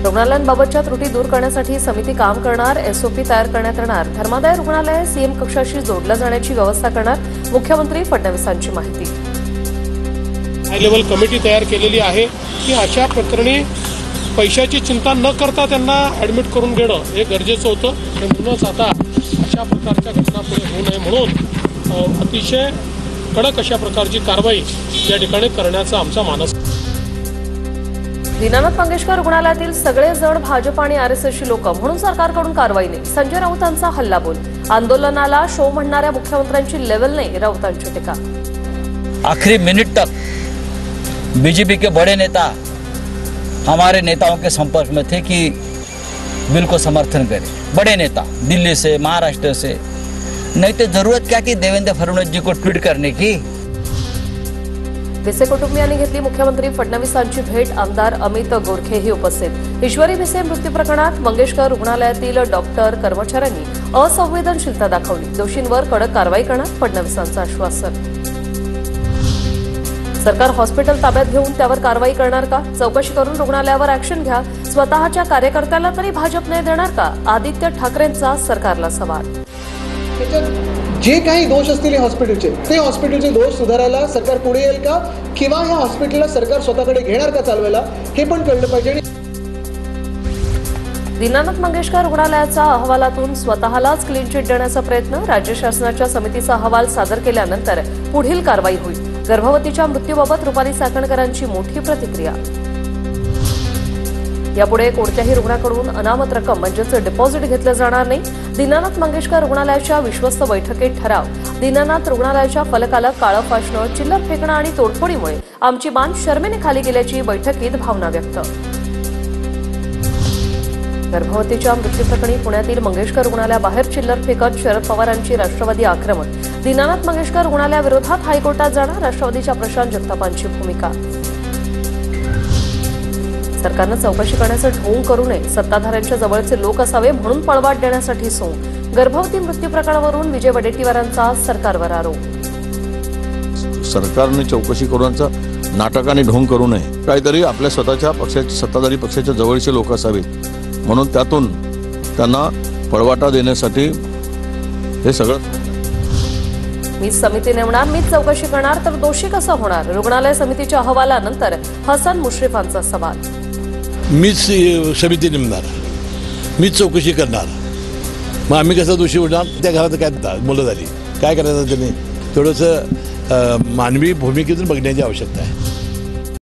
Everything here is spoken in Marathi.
रुग्णालयांबाबतच्या त्रुटी दूर करण्यासाठी समिती काम करणार, एसओपी तयार करण्यात येणार। धर्मादाय रुग्णालय सीएम कक्षाशी जोडलं जाण्याची व्यवस्था करणार, मुख्यमंत्री फडणवीसांची माहिती। हाय लेवल कमिटी तयार केलेली आहे की अशा प्रकरणी पैशाची चिंता न करता त्यांना ॲडमिट करून घेणं हे गरजेचं होतं। म्हणूनच आता अशा प्रकारच्या घटना पुढे होऊ नये म्हणून अतिशय कडक अशा प्रकारची कारवाई या ठिकाणी करण्याचा आमचा मानस। दीनानाथ मंगेशकर रुग्णालयातील सगळे जण भाजप आणि आरएसएसची लोक म्हणून सरकारकडून कारवाई नाही, संजय राऊतांचा हल्लाबोल। आंदोलनाला शो म्हणणाऱ्या मुख्यमंत्र्यांची लेवल नाही, राऊतांची टीका। आखिरी मिनट तक बीजेपी के बड़े नेता हमारे नेताओं के संपर्क में थे कि बिल को समर्थन करें। बड़े नेता दिल्ली से, महाराष्ट्र से, नहीं तो जरूरत क्या कि देवेंद्र फडणवीस जी को ट्वीट करने की। भिसे कुटुंबियांनी घेतली मुख्यमंत्री फडणवीसांची भेट, आमदार अमित गोरखेही उपस्थित। ईश्वरी भिसे मृत्यू प्रकरणात मंगेशकर रुग्णालयातील डॉक्टर कर्मचाऱ्यांनी असंवेदनशीलता दाखवली, दोषींवर कडक कारवाई करणार, फडणवीसांचं आश्वासन। सरकार हॉस्पिटल ताब्यात घेऊन त्यावर कारवाई करणार का? चौकशी करून रुग्णालयावर ॲक्शन घ्या, स्वतःच्या कार्यकर्त्याला तरी भाजप नाही देणार का? आदित्य ठाकरेंचा सरकारला सवाल। जे काही दोष असतील हॉस्पिटलचे, ते हॉस्पिटलचे दोष सुधारायला सरकार पुढे येईल का, किंवा ह्या हॉस्पिटलला सरकार स्वतःकडे घेणार का चालवायला, हे पण कळलं पाहिजे। दीनानाथ मंगेशकर रुग्णालयाच्या अहवालातून स्वतःलाच क्लीन चिट देण्याचा प्रयत्न, राज्य शासनाच्या समितीचा अहवाल सादर केल्यानंतर पुढील कारवाई होईल। गर्भवतीच्या मृत्यूबाबत रुपाली चाकणकरांची मोठी प्रतिक्रिया। यापुढे कोणत्याही रुग्णाकडून अनामत रक्कम म्हणजेच डिपॉझिट घेतलं जाणार नाही। दीनानाथ मंगेशकर रुग्णालयाच्या विश्वस्त बैठकीत ठराव। दीनानाथ रुग्णालयाच्या फलकाला काळं फासणं, चिल्लर फेकणं आणि तोडफोडीमुळे आमची मान शर्मेने खाली गेल्याची बैठकीत भावना व्यक्त। गर्भवतीच्या मृत्यूप्रकरणी पुण्यातील मंगेशकर रुग्णालयाबाहेर चिल्लर फेकत शरद पवारांची राष्ट्रवादी आक्रमक। दीनानाथ मंगेशकर रुग्णालयाविरोधात हायकोर्टात जाणार, राष्ट्रवादीच्या प्रशांत जगतापांची भूमिका। सरकारनं चौकशी करण्याचं ढोंग करू नये, सत्ताधाऱ्यांच्या जवळचे लोक असावे म्हणून पळवाट देण्यासाठी सोंग। गर्भवती मृत्यू प्रकरणावरून विजय वडेट्टीवारांचा सरकारवर आरोप। सरकारने चौकशी करण्याचा नाटक आणि ढोंग करू नये, काहीतरी आपल्या स्वतःच्या पक्षाच्या सत्ताधारी पक्षाच्या जवळचे लोक असावेत म्हणून त्यातून त्यांना पळवाटा देण्यासाठी हे सगळं। मीच समिती नेमणार, मीच चौकशी करणार तर दोषी कसा होणार? रुग्णालय समितीच्या अहवालानंतर हसन मुश्रीफांचा सवाल। मीच समिती नेमणार, मीच चौकशी करणार, मग आम्ही कसं दोषी होणार? त्या घरात काय मुलं झाली, काय करायचं त्यांनी? थोडंसं मानवी भूमिकेतून बघण्याची आवश्यकता आहे।